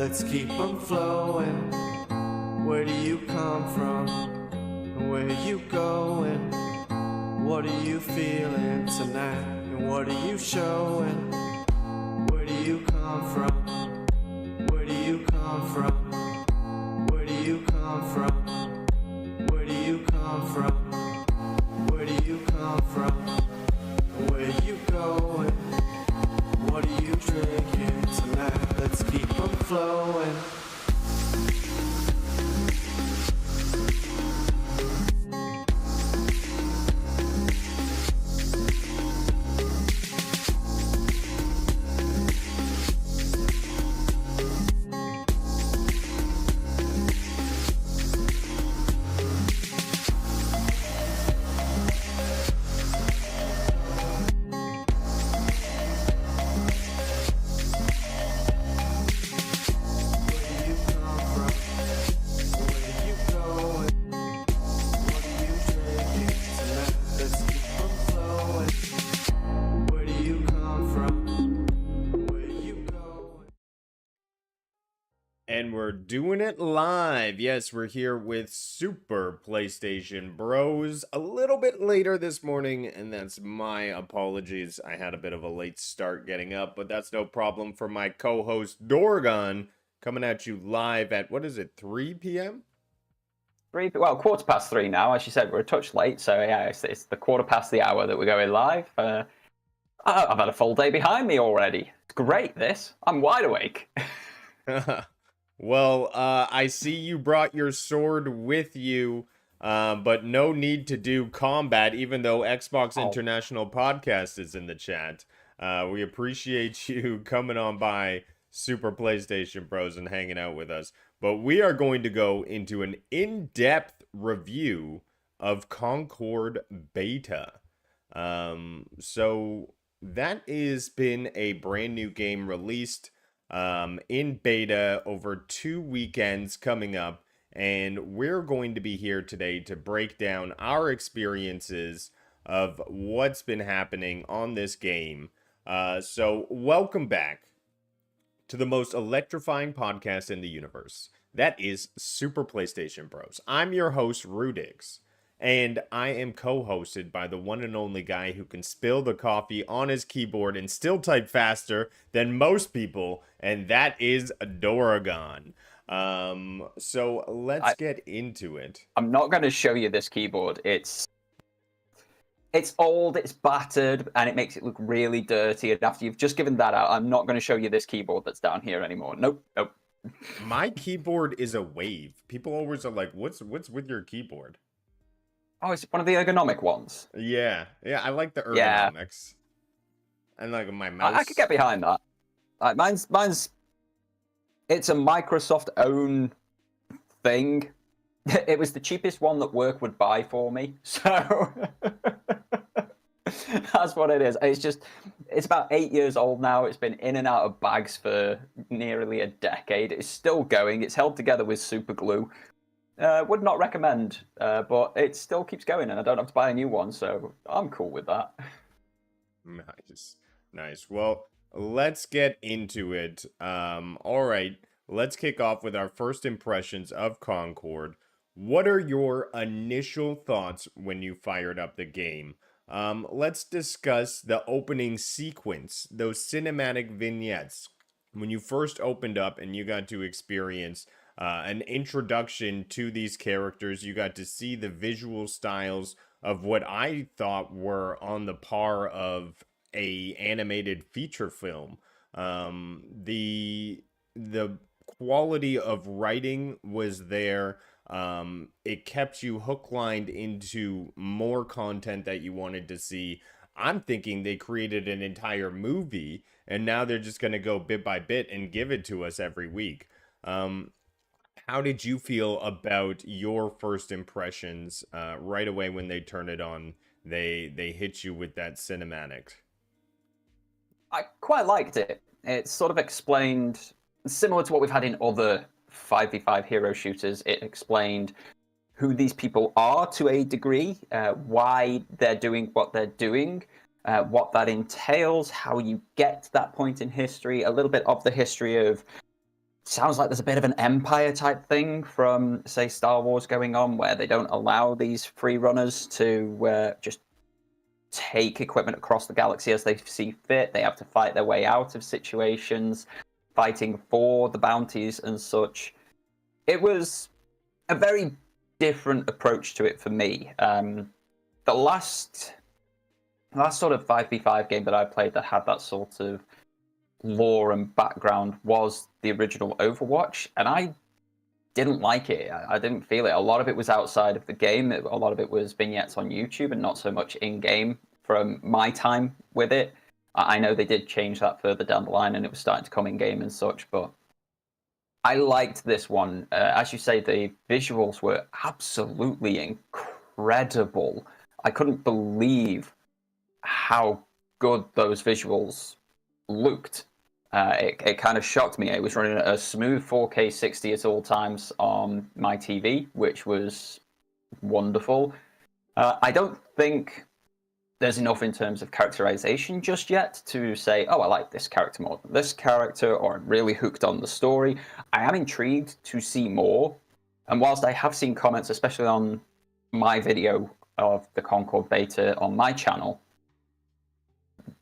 let's keep them flowing. Where do you come from? Where are you going? What are you feeling tonight? And what are you showing? Where do you come from? Where do you come from? Where do you come from? Where do you come from? Where do you come from? Where are you going? What are you drinking tonight? Let's keep them flowing. And we're doing it live. Yes, we're here with Super PlayStation Bros a little bit later this morning, and that's my apologies. I had a bit of a late start getting up, but that's no problem for my co-host Dorgon coming at you live at, what is it, 3 p.m.? Well, 3:15 now. As you said, we're a touch late, so yeah, it's the quarter past the hour that we're going live. I've had a full day behind me already. It's great, this. I'm wide awake. Well, I see you brought your sword with you, but no need to do combat, even though Xbox International Podcast is in the chat. We appreciate you coming on by Super PlayStation Bros and hanging out with us. But we are going to go into an in-depth review of Concord Beta. So that has been a brand new game released in beta over 2 weekends coming up, and we're going to be here today to break down our experiences of what's been happening on this game. So welcome back to the most electrifying podcast in the universe. That is Super PlayStation Bros. I'm your host, Rudix. And I am co-hosted by the one and only guy who can spill the coffee on his keyboard and still type faster than most people, and that is Doragon. So let's get into it. I'm not going to show you this keyboard. It's old, it's battered, and it makes it look really dirty. And after you've just given that out, I'm not going to show you this keyboard that's down here anymore. Nope. My keyboard is a wave. People always are like, "What's with your keyboard?" Oh, it's one of the ergonomic ones. Yeah, I like the ergonomics. Yeah. And like my mouse. I could get behind that. Mine's. It's a Microsoft own thing. It was the cheapest one that work would buy for me, so that's what it is. It's about 8 years old now. It's been in and out of bags for nearly a decade. It's still going. It's held together with super glue. Would not recommend, but it still keeps going, and I don't have to buy a new one, so I'm cool with that. Nice. Well, let's get into it. All right, let's kick off with our first impressions of Concord. What are your initial thoughts when you fired up the game? Let's discuss the opening sequence, those cinematic vignettes. When you first opened up and you got to experience an introduction to these characters, you got to see the visual styles of what I thought were on the par of a animated feature film. The quality of writing was there. It kept you hook-lined into more content that you wanted to see. I'm thinking they created an entire movie, and now they're just going to go bit by bit and give it to us every week. How did you feel about your first impressions right away when they turn it on? They hit you with that cinematic. I quite liked it. It sort of explained, similar to what we've had in other 5v5 hero shooters, it explained who these people are to a degree, why they're doing what they're doing, what that entails, how you get to that point in history, a little bit of the history of sounds like there's a bit of an Empire type thing from, say, Star Wars going on, where they don't allow these free runners to just take equipment across the galaxy as they see fit. They have to fight their way out of situations, fighting for the bounties and such. It was a very different approach to it for me. The last sort of 5v5 game that I played that had that sort of lore and background was the original Overwatch, and I didn't like it. I didn't feel it. A lot of it was outside of the game. A lot of it was vignettes on YouTube and not so much in-game from my time with it. I know they did change that further down the line and it was starting to come in-game and such, but I liked this one. As you say, the visuals were absolutely incredible. I couldn't believe how good those visuals looked. It kind of shocked me. It was running at a smooth 4K 60 at all times on my TV, which was wonderful. I don't think there's enough in terms of characterization just yet to say, oh, I like this character more than this character, or I'm really hooked on the story. I am intrigued to see more. And whilst I have seen comments, especially on my video of the Concord beta on my channel,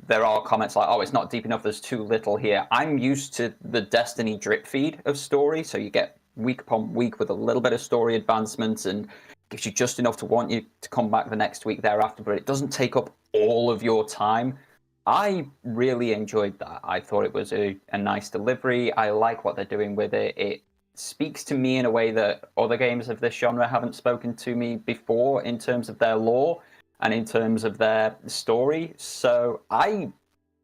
there are comments like, oh, it's not deep enough, there's too little here. I'm used to the Destiny drip feed of story, so you get week upon week with a little bit of story advancement and gives you just enough to want you to come back the next week thereafter, but it doesn't take up all of your time. I really enjoyed that. I thought it was a nice delivery. I like what they're doing with it. It speaks to me in a way that other games of this genre haven't spoken to me before in terms of their lore and in terms of their story. So I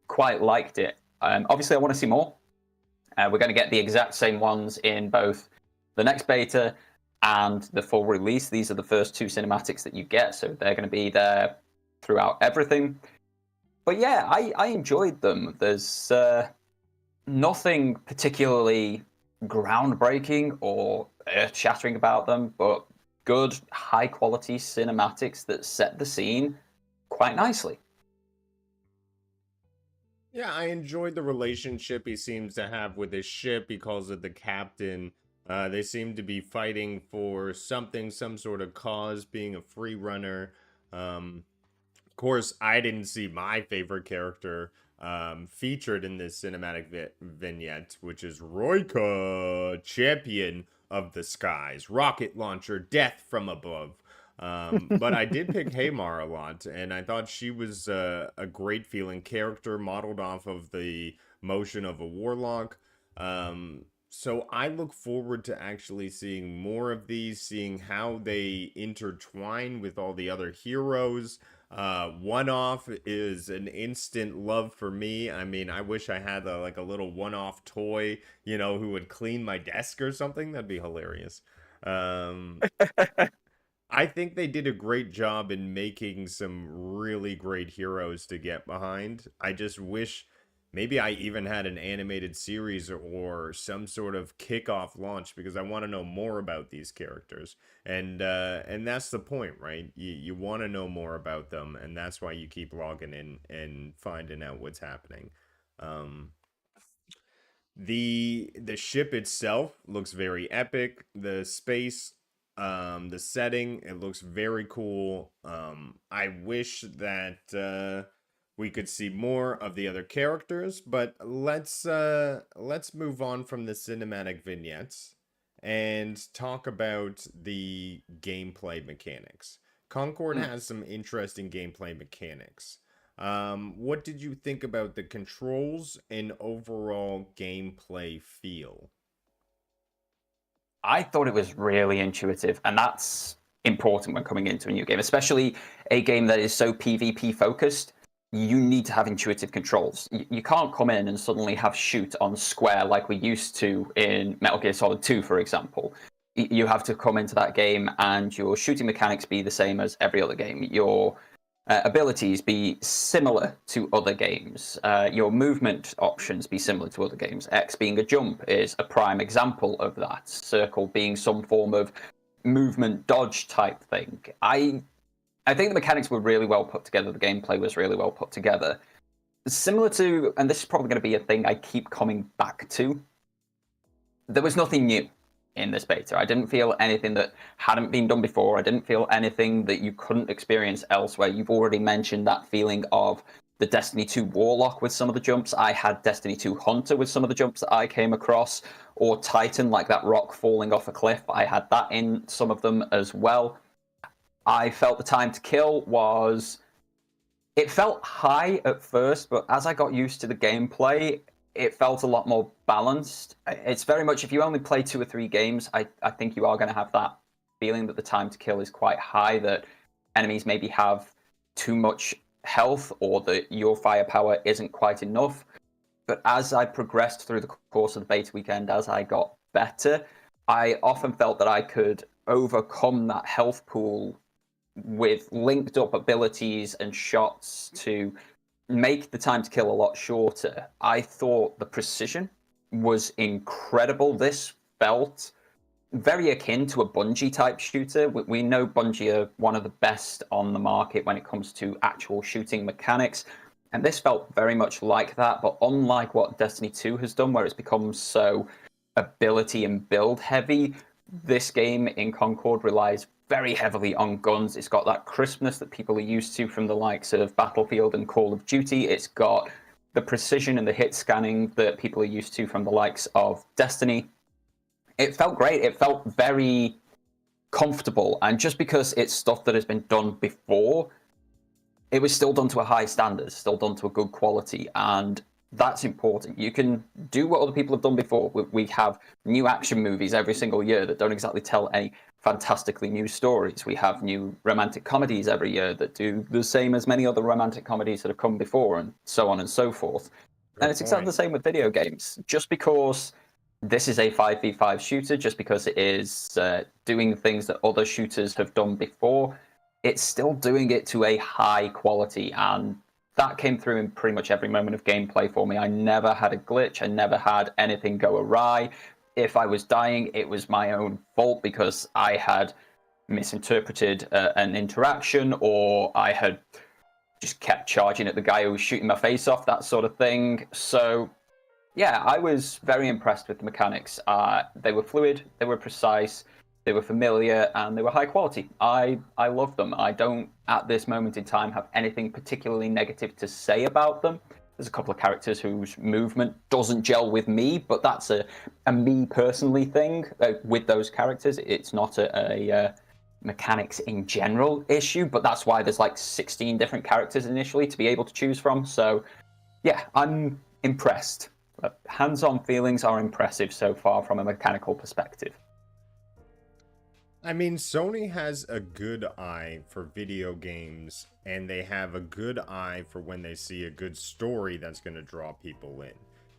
quite liked it. Obviously, I want to see more. We're going to get the exact same ones in both the next beta and the full release. These are the first two cinematics that you get, so they're going to be there throughout everything. But yeah, I enjoyed them. There's nothing particularly groundbreaking or earth-shattering about them, but good, high-quality cinematics that set the scene quite nicely. Yeah, I enjoyed the relationship he seems to have with his ship. He calls it the captain. They seem to be fighting for something, some sort of cause, being a free runner. Of course, I didn't see my favorite character featured in this cinematic vignette, which is Roika, champion of the skies, rocket launcher, death from above. But I did pick Hamar a lot, and I thought she was a great feeling character modeled off of the motion of a warlock. So I look forward to actually seeing more of these, seeing how they intertwine with all the other heroes. One-off is an instant love for me. I mean, I wish I had like a little one-off toy, who would clean my desk or something. That'd be hilarious. I think they did a great job in making some really great heroes to get behind. I just wish maybe I even had an animated series or some sort of kickoff launch, because I want to know more about these characters. And that's the point, right? You want to know more about them, and that's why you keep logging in and finding out what's happening. The ship itself looks very epic. The space, the setting, it looks very cool. I wish that we could see more of the other characters, but let's move on from the cinematic vignettes and talk about the gameplay mechanics. Concord has some interesting gameplay mechanics. What did you think about the controls and overall gameplay feel? I thought it was really intuitive, and that's important when coming into a new game, especially a game that is so PvP focused. You need to have intuitive controls. You can't come in and suddenly have shoot on square like we used to in Metal Gear Solid 2, for example. You have to come into that game and your shooting mechanics be the same as every other game. Your abilities be similar to other games. Your movement options be similar to other games. X being a jump is a prime example of that. Circle being some form of movement dodge type thing. I think the mechanics were really well put together. The gameplay was really well put together. Similar to, and this is probably going to be a thing I keep coming back to, there was nothing new in this beta. I didn't feel anything that hadn't been done before. I didn't feel anything that you couldn't experience elsewhere. You've already mentioned that feeling of the Destiny 2 Warlock with some of the jumps. I had Destiny 2 Hunter with some of the jumps that I came across, or Titan, like that rock falling off a cliff. I had that in some of them as well. I felt the time to kill was... It felt high at first, but as I got used to the gameplay, it felt a lot more balanced. It's very much, if you only play 2 or 3 games, I think you are going to have that feeling that the time to kill is quite high, that enemies maybe have too much health or that your firepower isn't quite enough. But as I progressed through the course of the beta weekend, as I got better, I often felt that I could overcome that health pool with linked up abilities and shots to make the time to kill a lot shorter. I thought the precision was incredible. This felt very akin to a Bungie type shooter. We know Bungie are one of the best on the market when it comes to actual shooting mechanics, and this felt very much like that, but unlike what Destiny 2 has done, where it's become so ability and build heavy, this game in Concord relies very heavily on guns. It's got that crispness that people are used to from the likes of Battlefield and Call of Duty. It's got the precision and the hit scanning that people are used to from the likes of Destiny. It felt great. It felt very comfortable. And just because it's stuff that has been done before, it was still done to a high standard, still done to a good quality. And that's important. You can do what other people have done before. We have new action movies every single year that don't exactly tell any fantastically new stories. We have new romantic comedies every year that do the same as many other romantic comedies that have come before, and so on and so forth. And it's exactly the same with video games. Just because this is a 5v5 shooter, just because it is doing things that other shooters have done before, it's still doing it to a high quality, and that came through in pretty much every moment of gameplay for me. I never had a glitch. I never had anything go awry. If I was dying, it was my own fault because I had misinterpreted an interaction, or I had just kept charging at the guy who was shooting my face off, that sort of thing. So, yeah, I was very impressed with the mechanics. They were fluid, they were precise, they were familiar, and they were high quality. I love them. I don't, at this moment in time, have anything particularly negative to say about them. There's a couple of characters whose movement doesn't gel with me, but that's a me personally thing with those characters. It's not a mechanics in general issue, but that's why there's like 16 different characters initially to be able to choose from. So, yeah, I'm impressed. Hands-on feelings are impressive so far from a mechanical perspective. I mean, Sony has a good eye for video games, and they have a good eye for when they see a good story that's going to draw people in.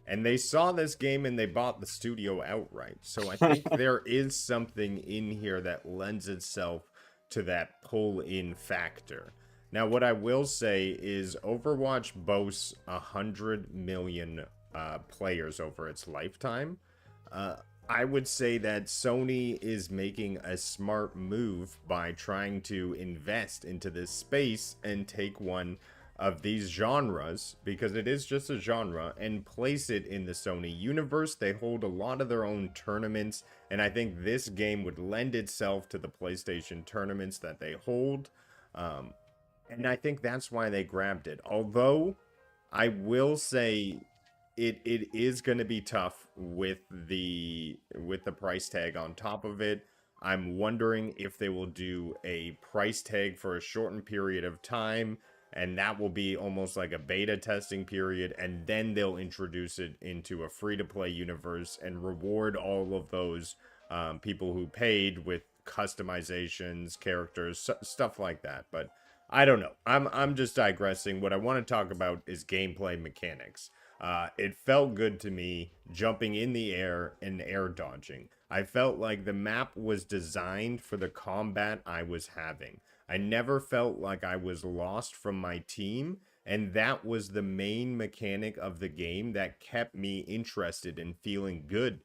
And they saw this game and they bought the studio outright. So I think there is something in here that lends itself to that pull-in factor. Now, what I will say is Overwatch boasts 100 million players over its lifetime. I would say that Sony is making a smart move by trying to invest into this space and take one of these genres, because it is just a genre, and place it in the Sony universe. They hold a lot of their own tournaments, and I think this game would lend itself to the PlayStation tournaments that they hold. And I think that's why they grabbed it. Although, I will say it is going to be tough with the price tag on top of it. I'm wondering if they will do a price tag for a shortened period of time, and that will be almost like a beta testing period, and then they'll introduce it into a free-to-play universe and reward all of those people who paid with customizations, characters, stuff like that. But I don't know. I'm just digressing. What I want to talk about is gameplay mechanics. It felt good to me jumping in the air and air dodging. I felt like the map was designed for the combat I was having. I never felt like I was lost from my team, and that was the main mechanic of the game that kept me interested and feeling good,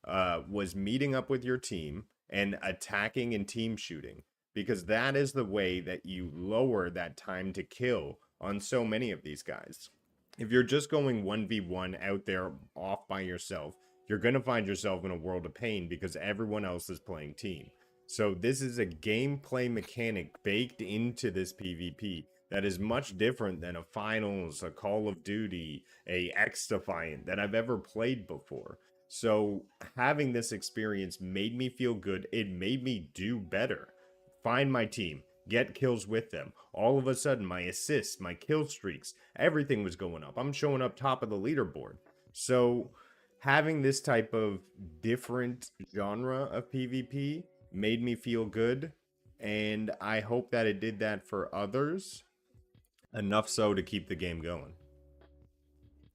was meeting up with your team and attacking and team shooting, because that is the way that you lower that time to kill on so many of these guys. If you're just going 1v1 out there off by yourself, you're going to find yourself in a world of pain because everyone else is playing team. So this is a gameplay mechanic baked into this PvP that is much different than a Finals, a Call of Duty, a X Defiant that I've ever played before. So having this experience made me feel good. It made me do better. Find my team, get kills with them. All of a sudden, my assists, my kill streaks, everything was going up. I'm showing up top of the leaderboard. So having this type of different genre of PvP made me feel good, and I hope that it did that for others, enough so to keep the game going.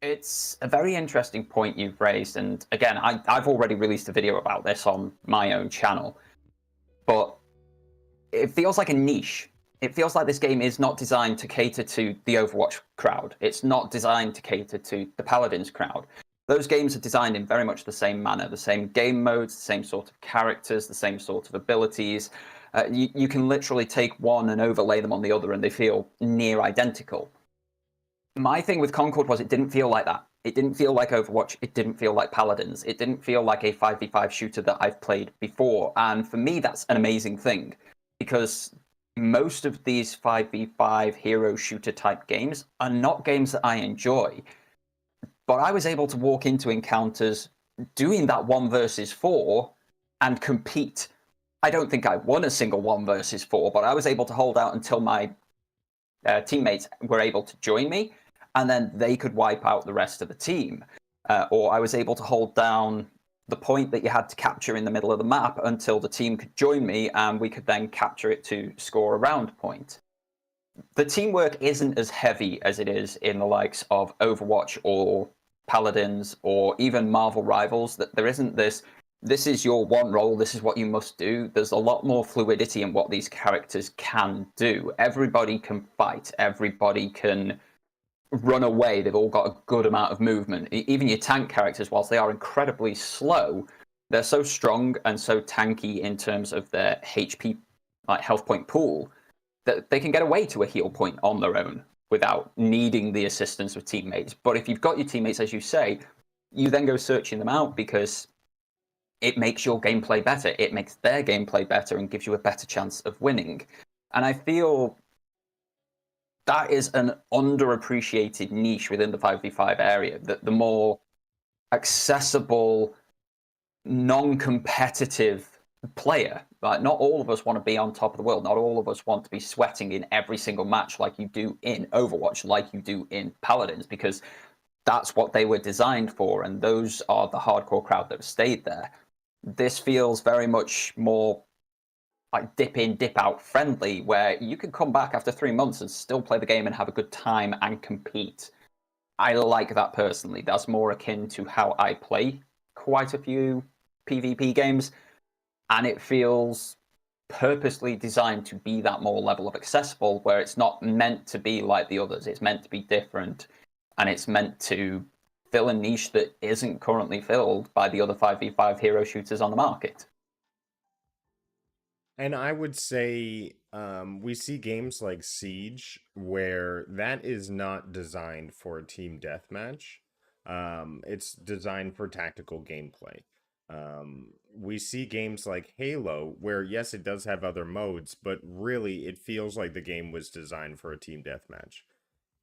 It's a very interesting point you've raised, and again, I've already released a video about this on my own channel, but it feels like a niche. It feels like this game is not designed to cater to the Overwatch crowd. It's not designed to cater to the Paladins crowd. Those games are designed in very much the same manner, the same game modes, the same sort of characters, the same sort of abilities. You can literally take one and overlay them on the other, and they feel near identical. My thing with Concord was it didn't feel like that. It didn't feel like Overwatch. It didn't feel like Paladins. It didn't feel like a 5v5 shooter that I've played before. And for me, that's an amazing thing, because most of these 5v5 hero shooter type games are not games that I enjoy. But I was able to walk into encounters doing that 1 versus 4 and compete. I don't think I won a single 1 versus 4, but I was able to hold out until my teammates were able to join me, and then they could wipe out the rest of the team. Or I was able to hold down the point that you had to capture in the middle of the map until the team could join me, and we could then capture it to score a round point. The teamwork isn't as heavy as it is in the likes of Overwatch or Paladins or even Marvel Rivals. That there isn't this is your one role, this is what you must do. There's a lot more fluidity in what these characters can do. Everybody can fight, everybody can run away. They've all got a good amount of movement. Even your tank characters, whilst they are incredibly slow, they're so strong and so tanky in terms of their HP, like health point pool, that they can get away to a heal point on their own without needing the assistance of teammates. But if you've got your teammates, as you say, you then go searching them out because it makes your gameplay better. It makes their gameplay better and gives you a better chance of winning. And I feel that is an underappreciated niche within the 5v5 area, that the more accessible, non-competitive player. Like, not all of us want to be on top of the world. Not all of us want to be sweating in every single match like you do in Overwatch, like you do in Paladins, because that's what they were designed for, and those are the hardcore crowd that have stayed there. This feels very much more like dip in, dip out friendly, where you can come back after 3 months and still play the game and have a good time and compete. I like that personally. That's more akin to how I play quite a few PvP games, and it feels purposely designed to be that more level of accessible, where it's not meant to be like the others. It's meant to be different, and it's meant to fill a niche that isn't currently filled by the other 5v5 hero shooters on the market. And I would say we see games like Siege where that is not designed for a team deathmatch. It's designed for tactical gameplay. We see games like Halo where, yes, it does have other modes, but really it feels like the game was designed for a team deathmatch.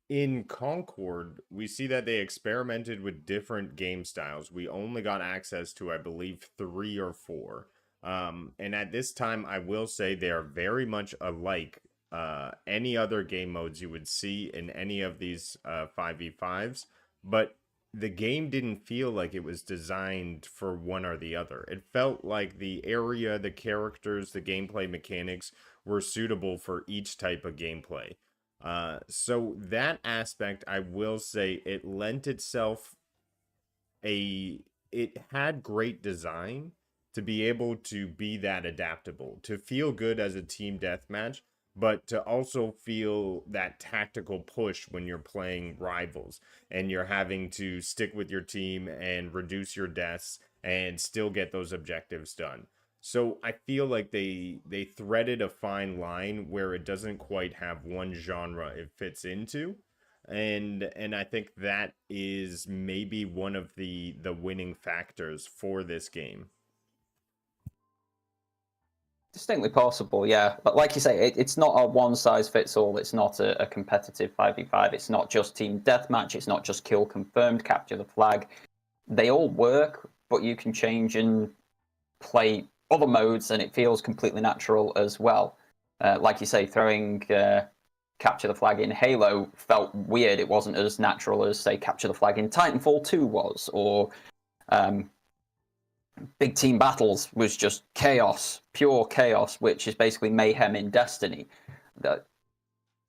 In Concord, we see that they experimented with different game styles. We only got access to, I believe, 3 or 4. And at this time, I will say they are very much alike any other game modes you would see in any of these 5v5s, but the game didn't feel like it was designed for one or the other. It felt like the area, the characters, the gameplay mechanics were suitable for each type of gameplay. So that aspect, I will say, it lent itself it had great design to be able to be that adaptable, to feel good as a team deathmatch, but to also feel that tactical push when you're playing rivals and you're having to stick with your team and reduce your deaths and still get those objectives done. So I feel like they threaded a fine line where it doesn't quite have one genre it fits into. and I think that is maybe one of the winning factors for this game. Distinctly possible, yeah. But like you say, it's not a one-size-fits-all. It's not a competitive 5v5. It's not just team deathmatch. It's not just kill confirmed, capture the flag. They all work, but you can change and play other modes, and it feels completely natural as well. Like you say, throwing capture the flag in Halo felt weird. It wasn't as natural as, say, capture the flag in Titanfall 2 was, or big team battles was just chaos, pure chaos, which is basically mayhem in Destiny. That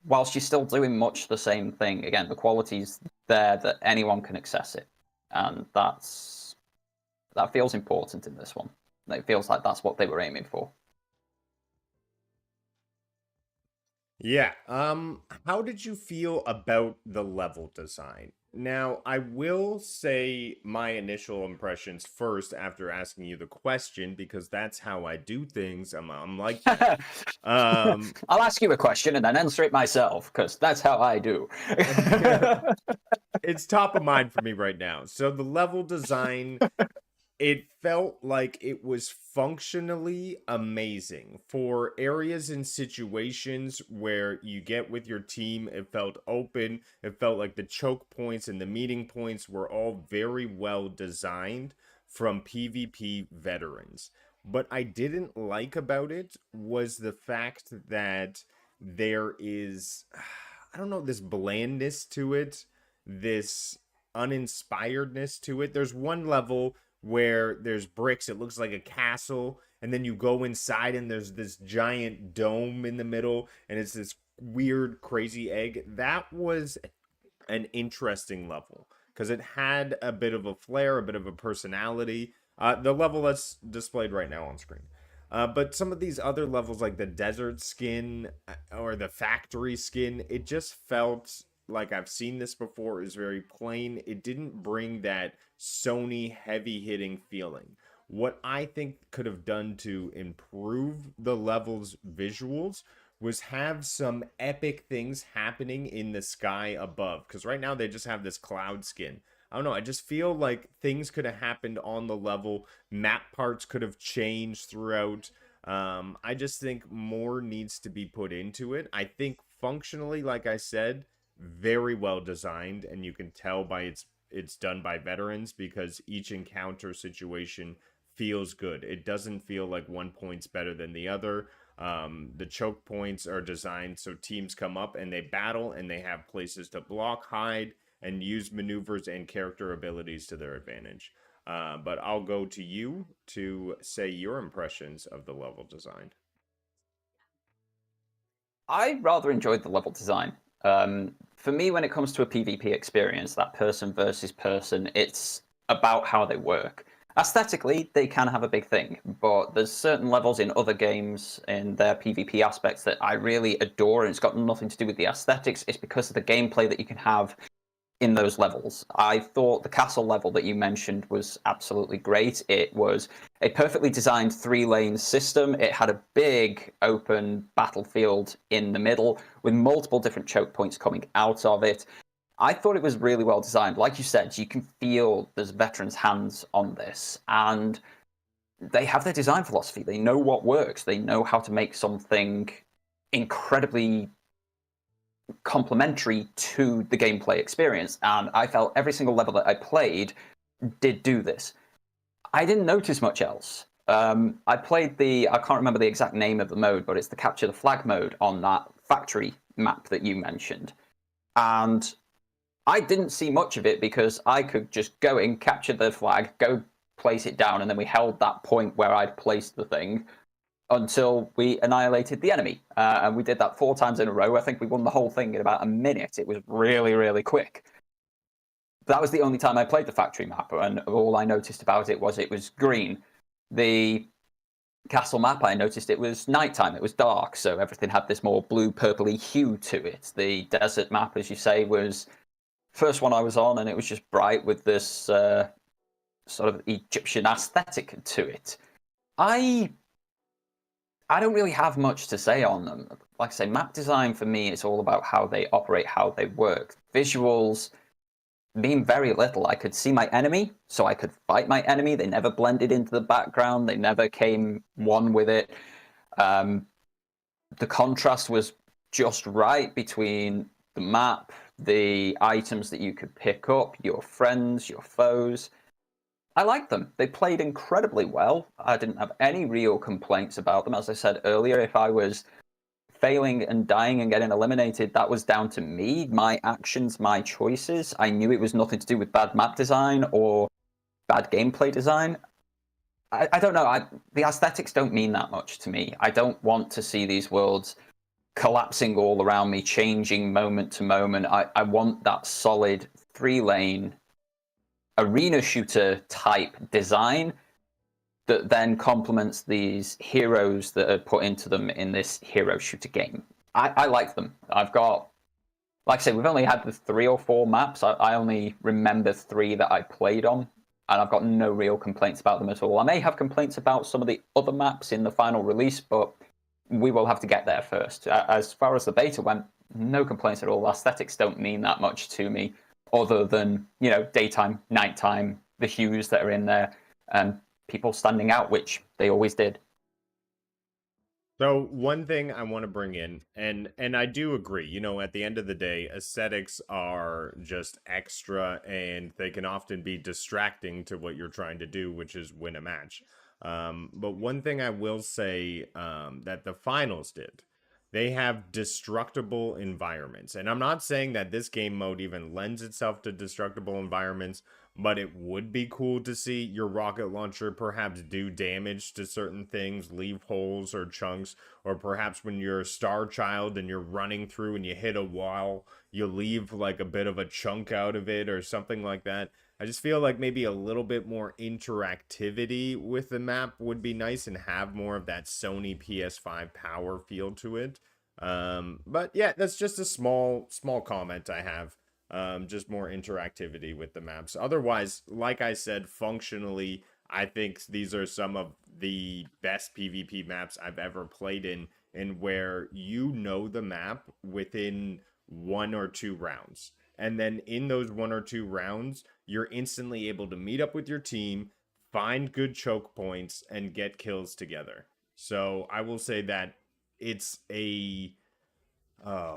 whilst you're still doing much the same thing, again, the quality's there that anyone can access it, and that feels important in this one. It feels like that's what they were aiming for. Yeah. How did you feel about the level design? Now, I will say my initial impressions first after asking you the question because that's how I do things. I'm like that. I'll ask you a question and then answer it myself because that's how I do. It's top of mind for me right now. So the level design, it felt like it was functionally amazing for areas and situations where you get with your team. It felt open. It felt like the choke points and the meeting points were all very well designed from PvP veterans. What I didn't like about it was the fact that there is, I don't know, this blandness to it, this uninspiredness to it. There's one level where there's bricks, it looks like a castle, and then you go inside and there's this giant dome in the middle, and it's this weird, crazy egg. That was an interesting level because it had a bit of a flair, a bit of a personality. The level that's displayed right now on screen. But some of these other levels, like the desert skin or the factory skin, it just felt like I've seen this before. Is very plain. It didn't bring that Sony heavy hitting feeling. What I think could have done to improve the level's visuals was have some epic things happening in the sky above. Because right now they just have this cloud skin. I don't know. I just feel like things could have happened on the level. Map parts could have changed throughout. I just think more needs to be put into it. I think functionally, like I said, very well designed, and you can tell by it's done by veterans because each encounter situation feels good. It doesn't feel like one point's better than the other. The choke points are designed so teams come up and they battle and they have places to block, hide, and use maneuvers and character abilities to their advantage. But I'll go to you to say your impressions of the level design. I rather enjoyed the level design. For me, when it comes to a PvP experience, that person versus person, it's about how they work. Aesthetically, they can have a big thing, but there's certain levels in other games in their PvP aspects that I really adore, and it's got nothing to do with the aesthetics. It's because of the gameplay that you can have in those levels. I thought the castle level that you mentioned was absolutely great. It was a perfectly designed 3-lane system. It had a big open battlefield in the middle with multiple different choke points coming out of it. I thought it was really well designed. Like you said, you can feel there's veterans' hands on this, and they have their design philosophy. They know what works. They know how to make something incredibly complementary to the gameplay experience, and I felt every single level that I played did do this. I didn't notice much else. I played I can't remember the exact name of the mode, but it's the capture the flag mode on that factory map that you mentioned. And I didn't see much of it because I could just go in, capture the flag, go place it down, and then we held that point where I'd placed the thing until we annihilated the enemy. And we did that 4 times in a row. I think we won the whole thing in about a minute. It was really, really quick. That was the only time I played the factory map, and all I noticed about it was green. The castle map, I noticed it was nighttime. It was dark, so everything had this more blue, purpley hue to it. The desert map, as you say, was first one I was on, and it was just bright with this sort of Egyptian aesthetic to it. I I don't really have much to say on them. Like I say, map design for me, it's all about how they operate, how they work. Visuals mean very little. I could see my enemy, so I could fight my enemy. They never blended into the background. They never came one with it. The contrast was just right between the map, the items that you could pick up, your friends, your foes. I liked them. They played incredibly well. I didn't have any real complaints about them. As I said earlier, if I was failing and dying and getting eliminated, that was down to me, my actions, my choices. I knew it was nothing to do with bad map design or bad gameplay design. I don't know. The aesthetics don't mean that much to me. I don't want to see these worlds collapsing all around me, changing moment to moment. I want that solid 3-lane arena shooter type design that then complements these heroes that are put into them in this hero shooter game. I like them. I've got, like I say, we've only had the 3 or 4 maps. I only remember 3 that I played on, and I've got no real complaints about them at all. I may have complaints about some of the other maps in the final release, but we will have to get there first. As far as the beta went, no complaints at all. Aesthetics don't mean that much to me, other than, you know, daytime, nighttime, the hues that are in there, and people standing out, which they always did. So one thing I want to bring in, and I do agree, you know, at the end of the day, aesthetics are just extra, and they can often be distracting to what you're trying to do, which is win a match. But one thing I will say that the finals did, they have destructible environments. And I'm not saying that this game mode even lends itself to destructible environments, but it would be cool to see your rocket launcher perhaps do damage to certain things, leave holes or chunks, or perhaps when you're a star child and you're running through and you hit a wall, you leave like a bit of a chunk out of it or something like that. I just feel like maybe a little bit more interactivity with the map would be nice and have more of that Sony PS5 power feel to it. But yeah, that's just a small comment I have. Just more interactivity with the maps. Otherwise, like I said, functionally, I think these are some of the best PvP maps I've ever played in, and where you know the map within 1 or 2 rounds. And then in those 1 or 2 rounds, you're instantly able to meet up with your team, find good choke points, and get kills together. So I will say that it's a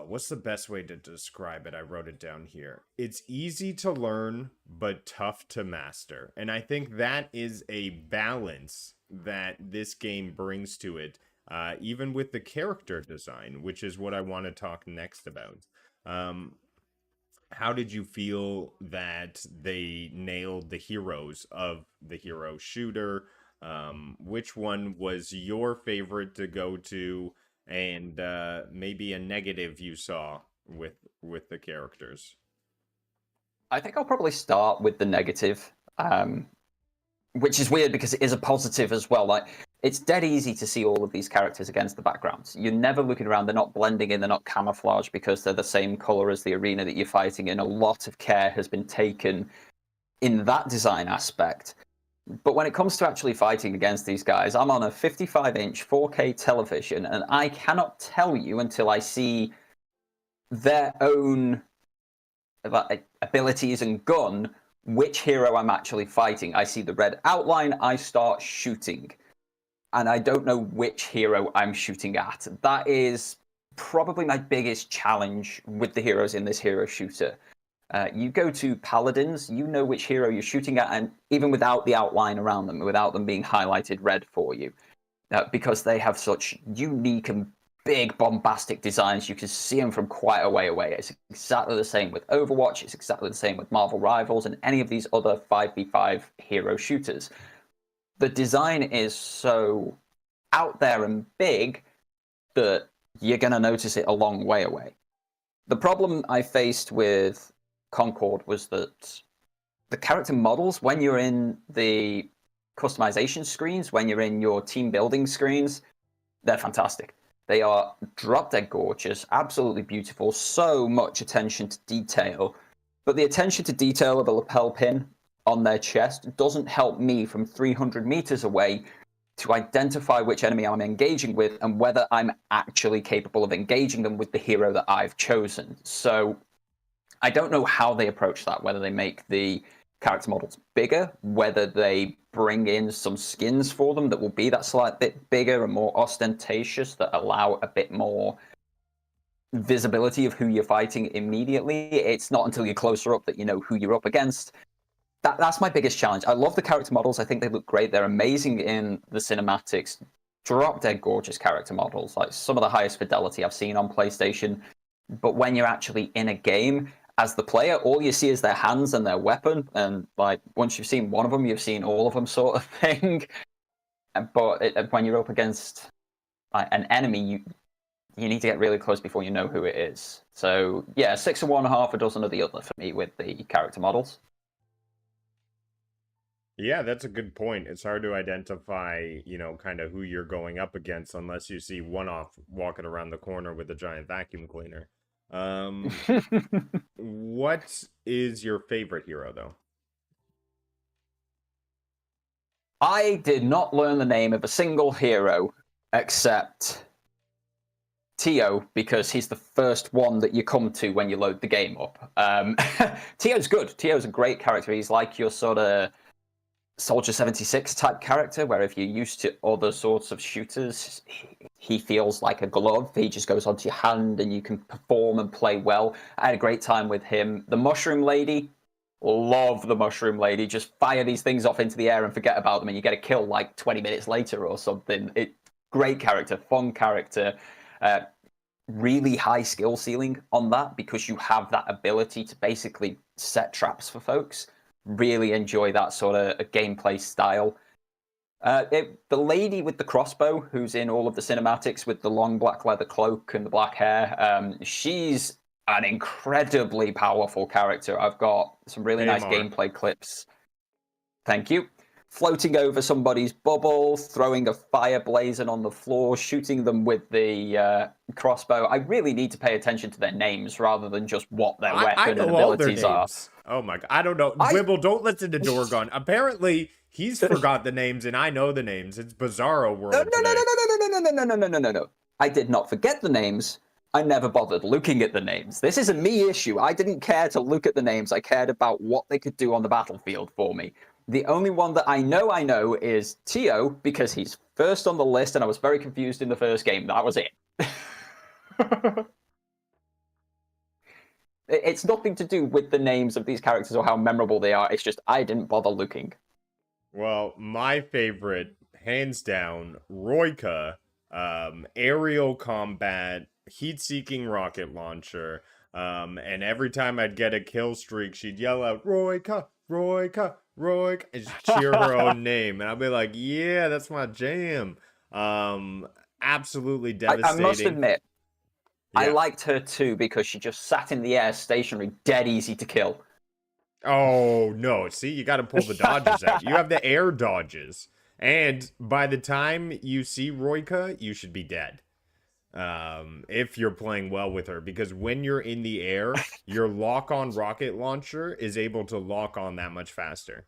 what's the best way to describe it? I wrote it down here. It's easy to learn, but tough to master. And I think that is a balance that this game brings to it, even with the character design, which is what I want to talk next about. How did you feel that they nailed the heroes of the hero shooter? Which one was your favorite to go to? And maybe a negative you saw with the characters? I think I'll probably start with the negative, which is weird because it is a positive as well. Like, it's dead easy to see all of these characters against the backgrounds. You're never looking around. They're not blending in. They're not camouflaged because they're the same color as the arena that you're fighting in. A lot of care has been taken in that design aspect. But when it comes to actually fighting against these guys, I'm on a 55-inch 4K television, and I cannot tell you until I see their own abilities and gun which hero I'm actually fighting. I see the red outline, I start shooting, and I don't know which hero I'm shooting at. That is probably my biggest challenge with the heroes in this hero shooter. You go to Paladins, you know which hero you're shooting at, and even without the outline around them, without them being highlighted red for you, because they have such unique and big bombastic designs, you can see them from quite a way away. It's exactly the same with Overwatch, it's exactly the same with Marvel Rivals, and any of these other 5v5 hero shooters. The design is so out there and big that you're going to notice it a long way away. The problem I faced with Concord was that the character models, when you're in the customization screens, when you're in your team building screens, they're fantastic. They are drop dead gorgeous, absolutely beautiful, so much attention to detail. But the attention to detail of the lapel pin on their chest doesn't help me from 300 meters away to identify which enemy I'm engaging with and whether I'm actually capable of engaging them with the hero that I've chosen. So I don't know how they approach that, whether they make the character models bigger, whether they bring in some skins for them that will be that slight bit bigger and more ostentatious, that allow a bit more visibility of who you're fighting immediately. It's not until you're closer up that you know who you're up against. That's my biggest challenge. I love the character models. I think they look great. They're amazing in the cinematics. Drop dead gorgeous character models, like some of the highest fidelity I've seen on PlayStation. But when you're actually in a game, as the player, all you see is their hands and their weapon. And like once you've seen one of them, you've seen all of them, sort of thing. But when you're up against an enemy, you need to get really close before you know who it is. So yeah, 6 of one, half a dozen of the other for me with the character models. Yeah, that's a good point. It's hard to identify, kind of who you're going up against unless you see one-off walking around the corner with a giant vacuum cleaner. What is your favorite hero, though? I did not learn the name of a single hero except Tio, because he's the first one that you come to when you load the game up. Tio's good. Tio's a great character. He's like your sort of Soldier 76 type character, where if you're used to other sorts of shooters, he feels like a glove. He just goes onto your hand and you can perform and play well. I had a great time with him. The Mushroom Lady, love the Mushroom Lady. Just fire these things off into the air and forget about them, and you get a kill like 20 minutes later or something. Great character, fun character. Really high skill ceiling on that, because you have that ability to basically set traps for folks. Really enjoy that sort of a gameplay style. The lady with the crossbow, who's in all of the cinematics with the long black leather cloak and the black hair, she's an incredibly powerful character. I've got some really nice gameplay clips. Thank you. Floating over somebody's bubble, throwing a fire blazing on the floor, shooting them with the crossbow. I really need to pay attention to their names rather than just what their weapon and abilities are. Oh my god, I don't know. Wibble, don't listen to Dorgon. Apparently, he's forgot the names and I know the names. It's Bizarro World No. I did not forget the names. I never bothered looking at the names. This is a me issue. I didn't care to look at the names. I cared about what they could do on the battlefield for me. The only one that I know is Tio, because he's first on the list, and I was very confused in the first game. That was it. It's nothing to do with the names of these characters or how memorable they are. It's just I didn't bother looking. Well, my favorite, hands down, Roika, aerial combat, heat-seeking rocket launcher, and every time I'd get a kill streak, she'd yell out, Roika, Roika, Roik, and just cheer her own name, and I'll be like, yeah, that's my jam. Absolutely devastating. I must admit, yeah. I liked her too, because she just sat in the air stationary, dead easy to kill. Oh, no. See, you got to pull the dodges out. You have the air dodges, and by the time you see Roika, you should be dead. If you're playing well with her, because when you're in the air, your lock-on rocket launcher is able to lock on that much faster.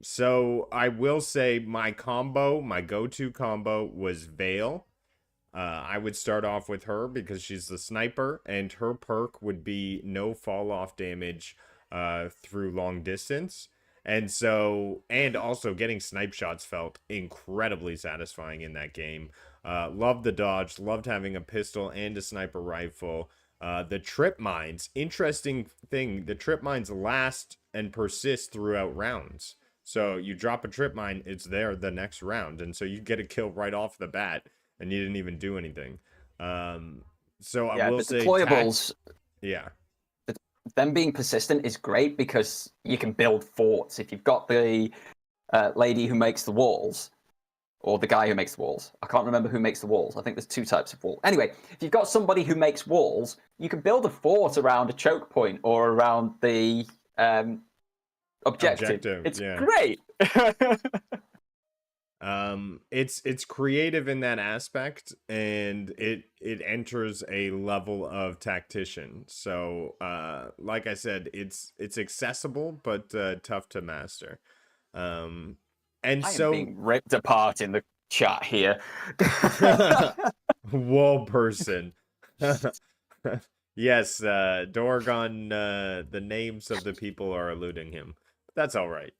So I will say my go-to combo was Veil. I would start off with her because she's the sniper, and her perk would be no fall-off damage through long distance. And also getting snipe shots felt incredibly satisfying in that game. Loved the dodge, loved having a pistol and a sniper rifle. The trip mines, interesting thing, the trip mines last and persist throughout rounds. So you drop a trip mine, it's there the next round, and so you get a kill right off the bat, and you didn't even do anything. So I will say deployables. Yeah. Them being persistent is great because you can build forts. If you've got the lady who makes the walls, or the guy who makes the walls. I can't remember who makes the walls. I think there's 2 types of wall. Anyway, if you've got somebody who makes walls, you can build a fort around a choke point or around the objective. It's great. It's creative in that aspect, and it enters a level of tactician. So like I said, it's accessible but tough to master. And I am so, being ripped apart in the chat here. wall person. Yes, Dorgon, the names of the people are eluding him. That's all right.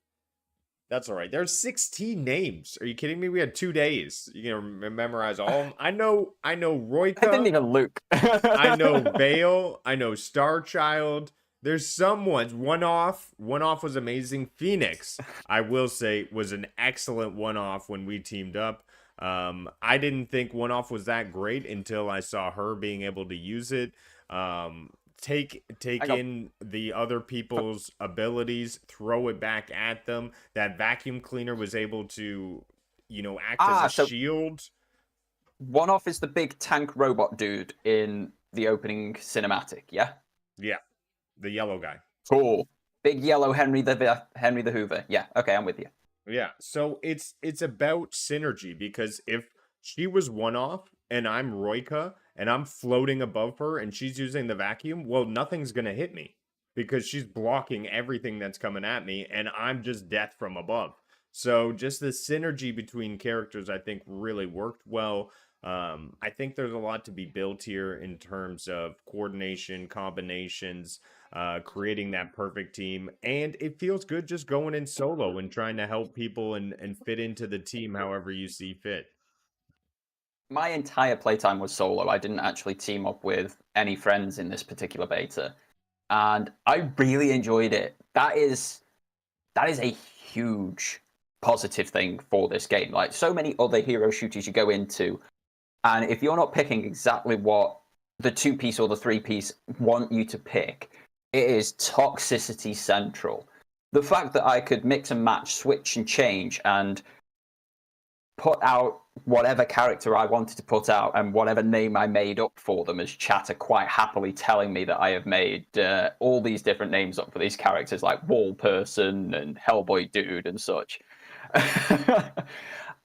That's all right. There's 16 names. Are you kidding me? We had 2 days. You can memorize all of them. I know I didn't Roika. even look. I know Vale. I know Starchild. There's some ones. One off. One off was amazing. Phoenix, I will say, was an excellent one off when we teamed up. I didn't think one off was that great until I saw her being able to use it. Take in the other people's abilities, throw it back at them. That vacuum cleaner was able to, act as a So shield. one off is the big tank robot dude in the opening cinematic, yeah? Yeah, the yellow guy. Cool. Big yellow Henry the Hoover. Yeah, okay, I'm with you. Yeah, so it's about synergy, because if she was one off and I'm Roika and I'm floating above her and she's using the vacuum, well, nothing's gonna hit me because she's blocking everything that's coming at me and I'm just death from above. So just the synergy between characters, I think, really worked well. I think there's a lot to be built here in terms of coordination, combinations, creating that perfect team. And it feels good just going in solo and trying to help people and fit into the team however you see fit. My entire playtime was solo. I didn't actually team up with any friends in this particular beta. And I really enjoyed it. That is a huge positive thing for this game. Like so many other hero shooters you go into, and if you're not picking exactly what the 2-piece or the 3-piece want you to pick, it is toxicity central. The fact that I could mix and match, switch and change, and put out whatever character I wanted to put out and whatever name I made up for them, as chatter quite happily telling me that I have made all these different names up for these characters, like Wall Person and Hellboy Dude and such.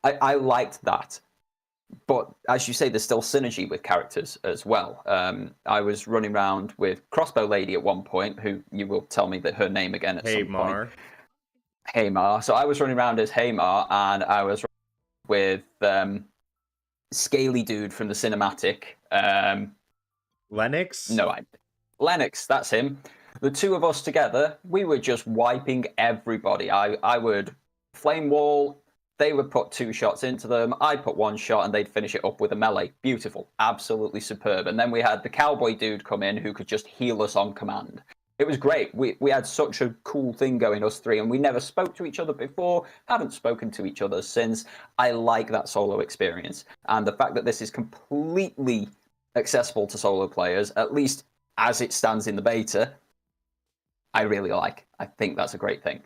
I liked that. But as you say, there's still synergy with characters as well. I was running around with Crossbow Lady at one point, who you will tell me that her name again at some point. Haymar. So I was running around as Haymar, and I was with Scaly Dude from the cinematic. Lennox? No, Lennox, that's him. The two of us together, we were just wiping everybody. I would flame wall, they would put 2 shots into them, I'd put 1 shot, and they'd finish it up with a melee. Beautiful. Absolutely superb. And then we had the Cowboy Dude come in who could just heal us on command. It was great. We had such a cool thing going, us three, and we never spoke to each other before, haven't spoken to each other since. I like that solo experience. And the fact that this is completely accessible to solo players, at least as it stands in the beta, I really like. I think that's a great thing.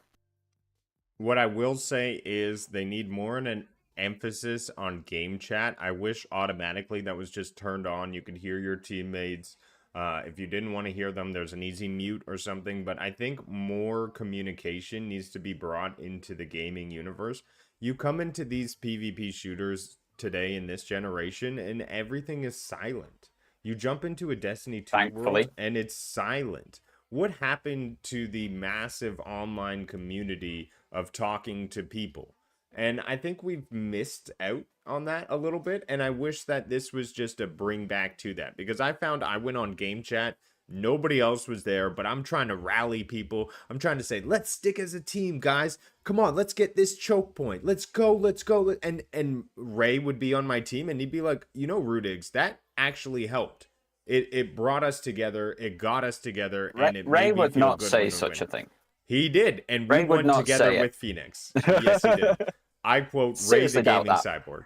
What I will say is they need more an emphasis on game chat. I wish automatically that was just turned on. You could hear your teammates. If you didn't want to hear them, there's an easy mute or something. But I think more communication needs to be brought into the gaming universe. You come into these PvP shooters today in this generation, and everything is silent. You jump into a Destiny 2 world, and it's silent. What happened to the massive online community of talking to people? And I think we've missed out on that a little bit. And I wish that this was just a bring back to that, because I found I went on game chat. Nobody else was there, but I'm trying to rally people. I'm trying to say, let's stick as a team, guys. Come on, let's get this choke point. Let's go, let's go. And Ray would be on my team, and he'd be like, Rudigs, that actually helped. It brought us together. It got us together, and it Ray made me would feel not good say when such we a thing. He did, and we won together with Phoenix. Yes, he did. I quote, Ray the gaming cyborg.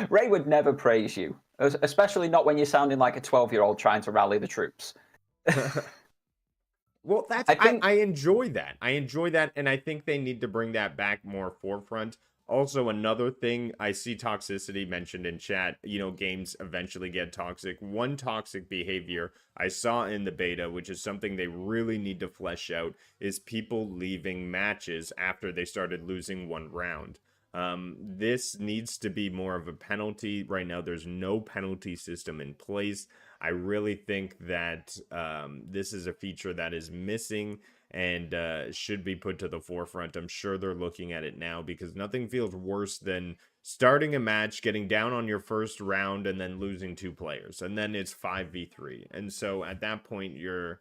Ray would never praise you, especially not when you're sounding like a 12-year-old trying to rally the troops. Well, I enjoy that. I enjoy that, and I think they need to bring that back more forefront. Also, another thing, I see toxicity mentioned in chat. Games eventually get toxic. One toxic behavior I saw in the beta, which is something they really need to flesh out, is people leaving matches after they started losing one round. This needs to be more of a penalty. Right now, there's no penalty system in place. I really think that this is a feature that is missing. and should be put to the forefront. I'm sure they're looking at it now, because nothing feels worse than starting a match, getting down on your first round, and then losing 2 players, and then it's 5v3. And so at that point, you're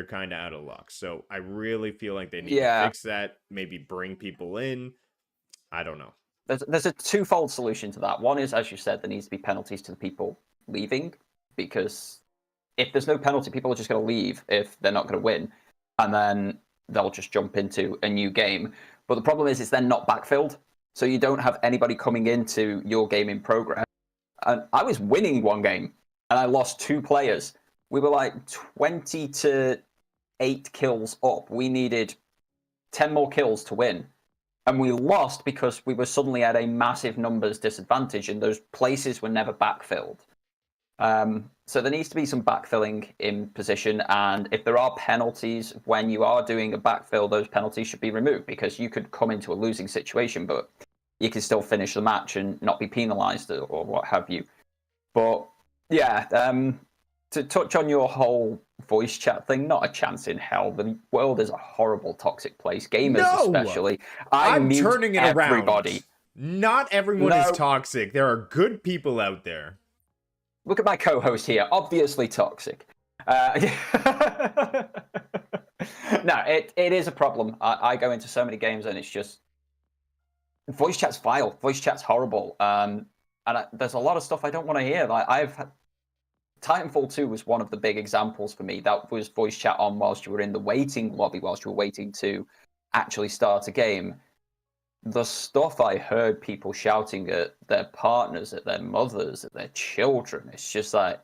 kind of out of luck. So I really feel like they need to Yeah. fix that, maybe bring people in. I don't know. There's a twofold solution to that. One is, as you said, there needs to be penalties to the people leaving, because if there's no penalty, people are just going to leave if they're not going to win, and then they'll just jump into a new game. But the problem is, it's then not backfilled, so you don't have anybody coming into your game in progress. And I was winning one game, and I lost 2 players. We were like 20 to 8 kills up. We needed 10 more kills to win. And we lost because we were suddenly at a massive numbers disadvantage, and those places were never backfilled. So there needs to be some backfilling in position, and if there are penalties when you are doing a backfill, those penalties should be removed, because you could come into a losing situation, but you can still finish the match and not be penalised or what have you. But yeah, to touch on your whole voice chat thing, not a chance in hell. The world is a horrible, toxic place. Gamers especially. I'm turning it everybody. around. Not everyone is toxic. There are good people out there. Look at my co-host here, obviously toxic. No, it is a problem. I go into so many games and it's just voice chat's vile. Voice chat's horrible. There's a lot of stuff I don't want to hear. Like Titanfall 2 was one of the big examples for me. That was voice chat on whilst you were in the waiting lobby, whilst you were waiting to actually start a game. The stuff I heard people shouting at their partners, at their mothers, at their children, it's just like,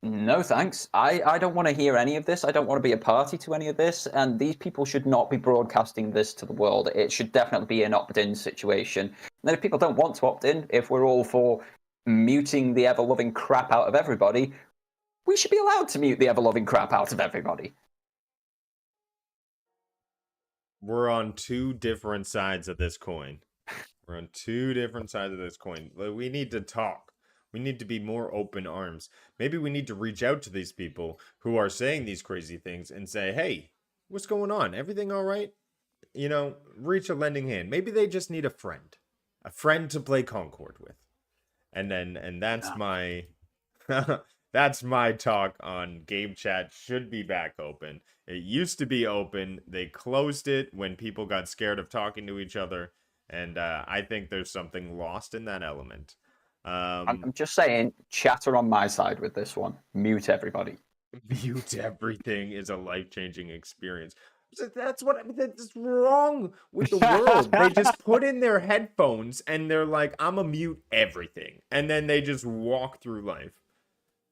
no thanks. I don't want to hear any of this. I don't want to be a party to any of this. And these people should not be broadcasting this to the world. It should definitely be an opt-in situation. And then if people don't want to opt in, if we're all for muting the ever-loving crap out of everybody, we should be allowed to mute the ever-loving crap out of everybody. We're on 2 different sides of this coin. We're on 2 different sides of this coin. We need to talk. We need to be more open arms. Maybe we need to reach out to these people who are saying these crazy things and say, hey, what's going on? Everything all right? You know, reach a lending hand. Maybe they just need a friend to play Concord with. And that's my that's my talk on game chat. Should be back open. It used to be open. They closed it when people got scared of talking to each other, and I think there's something lost in that element. I'm just saying, chatter on my side with this one. Mute everybody. Mute everything is a life-changing experience. That's wrong with the world. They just put in their headphones and they're like, I'm a mute everything. And then they just walk through life.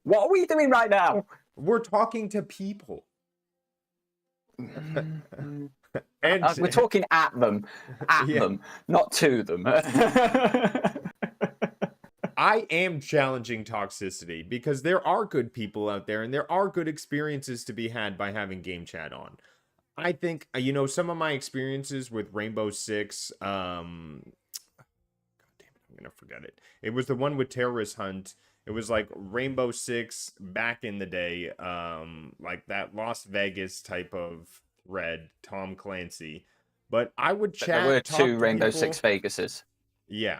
What are we doing right now? We're talking to people. And we're talking at them. Them, not to them. I am challenging toxicity because there are good people out there and there are good experiences to be had by having game chat on. I think, you know, some of my experiences with Rainbow Six, God damn it, I'm gonna forget it. It was the one with Terrorist Hunt. It was like Rainbow Six back in the day, like that Las Vegas type of thread, Tom Clancy. But I would chat. There were 2 Rainbow Six Vegases. Yeah,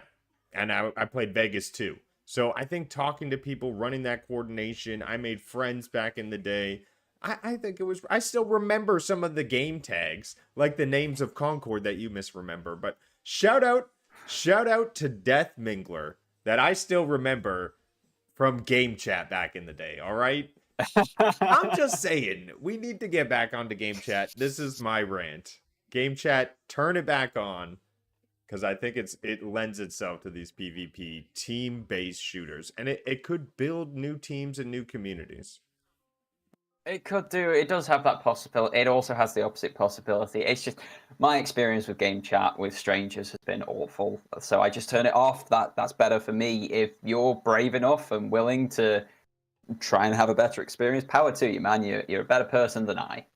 and I played Vegas too. So I think talking to people, running that coordination, I made friends back in the day. I think it was, I still remember some of the game tags, like the names of Concord that you misremember. But shout out to Death Mingler that I still remember from game chat back in the day, all right? I'm just saying, we need to get back onto game chat. This is my rant. Game chat, turn it back on, because I think it lends itself to these PvP team-based shooters, and it could build new teams and new communities. It could do. It does have that possibility. It also has the opposite possibility. It's just my experience with game chat with strangers has been awful. So I just turn it off. That's better for me. If you're brave enough and willing to try and have a better experience, power to you, man. You're a better person than I.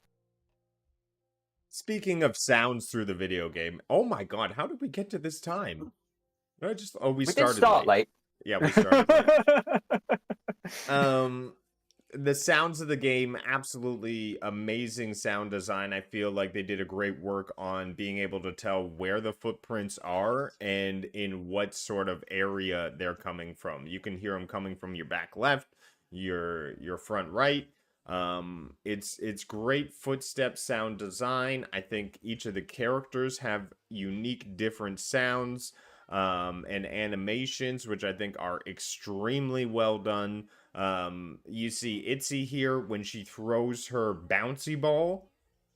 Speaking of sounds through the video game, oh my god, how did we get to this time? No, we started did start late. Yeah, we started late. the sounds of the game, absolutely amazing sound design. I feel like they did a great work on being able to tell where the footprints are and in what sort of area they're coming from. You can hear them coming from your back left, your front right. It's great footstep sound design. I think each of the characters have unique different sounds and animations, which I think are extremely well done. You see Itzy here when she throws her bouncy ball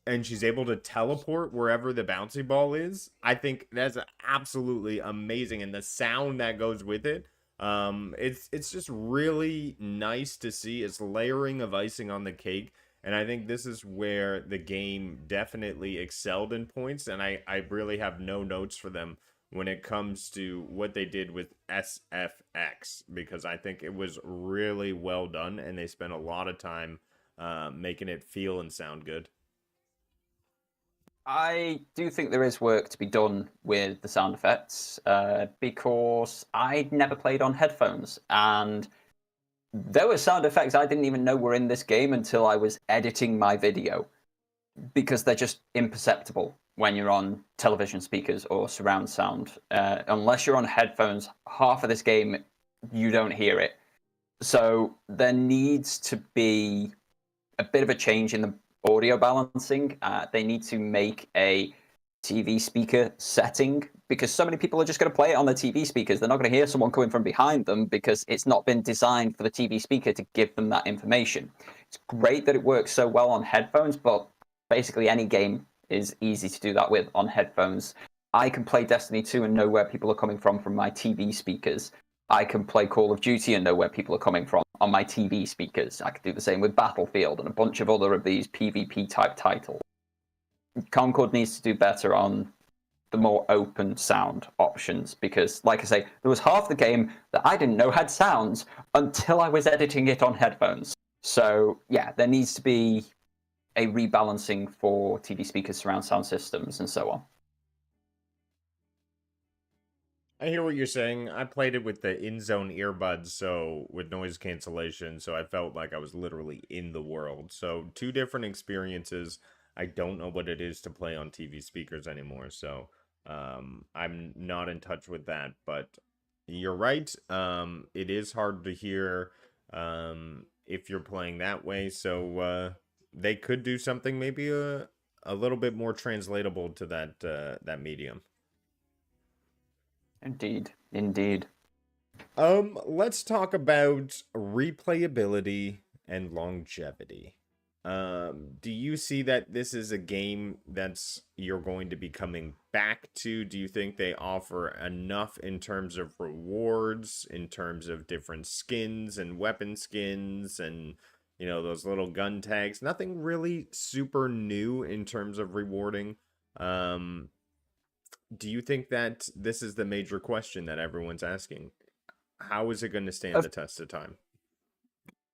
and she's able to teleport wherever the bouncy ball is. I think that's absolutely amazing, and the sound that goes with it. It's just really nice to see. It's layering of icing on the cake, and I think this is where the game definitely excelled in points, and I really have no notes for them when it comes to what they did with SFX, because I think it was really well done, and they spent a lot of time making it feel and sound good. I do think there is work to be done with the sound effects because I never played on headphones, and there were sound effects I didn't even know were in this game until I was editing my video, because they're just imperceptible when you're on television speakers or surround sound. Unless you're on headphones, half of this game, you don't hear it. So there needs to be a bit of a change in the audio balancing. They need to make a TV speaker setting, because so many people are just going to play it on their TV speakers. They're not going to hear someone coming from behind them because it's not been designed for the TV speaker to give them that information. It's great that it works so well on headphones, but basically any game is easy to do that with on headphones. I can play Destiny 2 and know where people are coming from my TV speakers. I can play Call of Duty and know where people are coming from on my TV speakers. I can do the same with Battlefield and a bunch of other of these PvP type titles. Concord needs to do better on the more open sound options, because, like I say, there was half the game that I didn't know had sounds until I was editing it on headphones. So, yeah, there needs to be a rebalancing for TV speakers, surround sound systems, and so on. I hear what you're saying. I played it with the in-zone earbuds, so with noise cancellation, so I felt like I was literally in the world. So two different experiences. I don't know what it is to play on TV speakers anymore, so I'm not in touch with that. But you're right. It is hard to hear if you're playing that way, so they could do something maybe a little bit more translatable to that medium. Indeed. Let's talk about replayability and longevity. Do you see that this is a game that's you're going to be coming back to? Do you think they offer enough in terms of rewards, in terms of different skins and weapon skins and, you know, those little gun tags? Nothing really super new in terms of rewarding. Do you think that this is the major question that everyone's asking? How is it going to stand the test of time?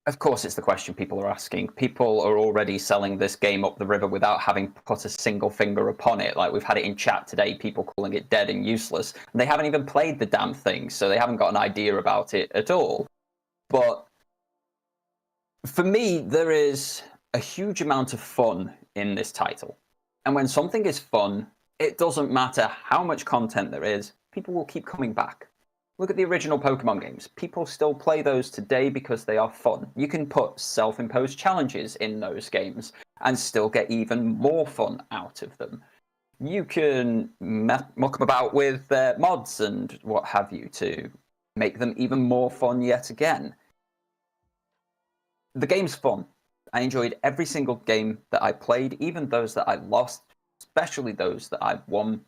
Of course, it's the question people are asking. People are already selling this game up the river without having put a single finger upon it. Like, we've had it in chat today, people calling it dead and useless. And they haven't even played the damn thing, so they haven't got an idea about it at all. But for me, there is a huge amount of fun in this title. And when something is fun, it doesn't matter how much content there is, people will keep coming back. Look at the original Pokemon games. People still play those today because they are fun. You can put self-imposed challenges in those games and still get even more fun out of them. You can muck them about with mods and what have you to make them even more fun yet again. The game's fun. I enjoyed every single game that I played, even those that I lost, especially those that I won.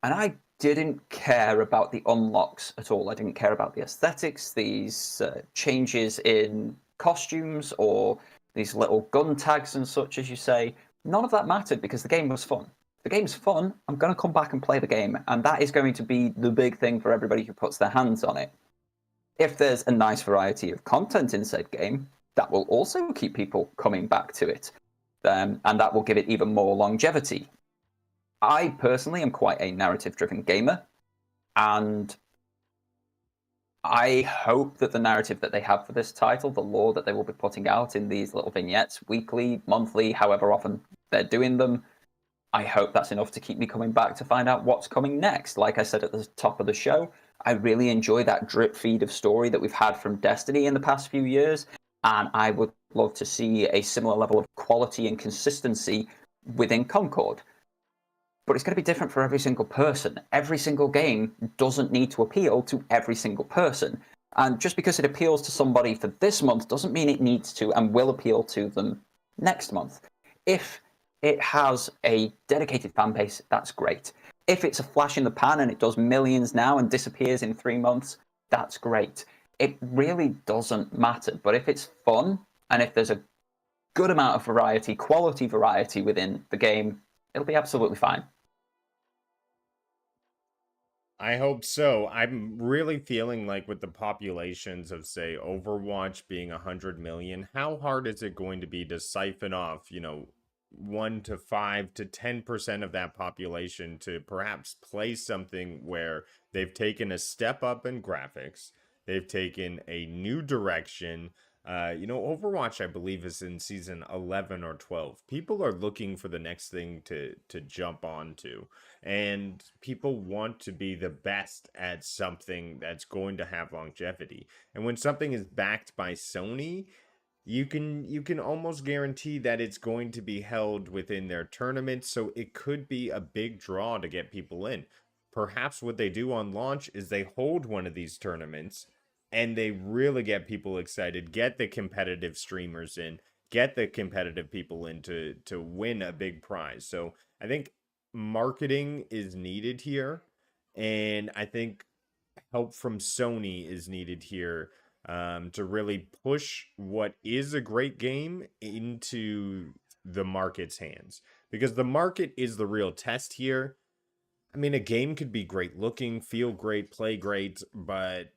And I didn't care about the unlocks at all. I didn't care about the aesthetics, these changes in costumes, or these little gun tags and such, as you say. None of that mattered because the game was fun. If the game's fun, I'm going to come back and play the game, and that is going to be the big thing for everybody who puts their hands on it. If there's a nice variety of content in said game, that will also keep people coming back to it, and that will give it even more longevity. I personally am quite a narrative-driven gamer, and I hope that the narrative that they have for this title, the lore that they will be putting out in these little vignettes, weekly, monthly, however often they're doing them, I hope that's enough to keep me coming back to find out what's coming next. Like I said at the top of the show, I really enjoy that drip feed of story that we've had from Destiny in the past few years, and I would love to see a similar level of quality and consistency within Concord. But it's going to be different for every single person. Every single game doesn't need to appeal to every single person. And just because it appeals to somebody for this month doesn't mean it needs to and will appeal to them next month. If it has a dedicated fan base, that's great. If it's a flash in the pan and it does millions now and disappears in 3 months, that's great. It really doesn't matter. But if it's fun and if there's a good amount of variety, quality variety within the game, it'll be absolutely fine. I hope so. I'm really feeling like with the populations of, say, Overwatch being 100 million, how hard is it going to be to siphon off, 1 to 5 to 10% of that population to perhaps play something where they've taken a step up in graphics, they've taken a new direction. Overwatch, I believe, is in season 11 or 12. People are looking for the next thing to jump onto, and people want to be the best at something that's going to have longevity. And when something is backed by Sony, you can almost guarantee that it's going to be held within their tournament, so it could be a big draw to get people in. Perhaps what they do on launch is they hold one of these tournaments and they really get people excited, get the competitive streamers in, get the competitive people in to win a big prize. So I think marketing is needed here, and I think help from Sony is needed here, to really push what is a great game into the market's hands, because the market is the real test here. I mean, a game could be great looking, feel great, play great, but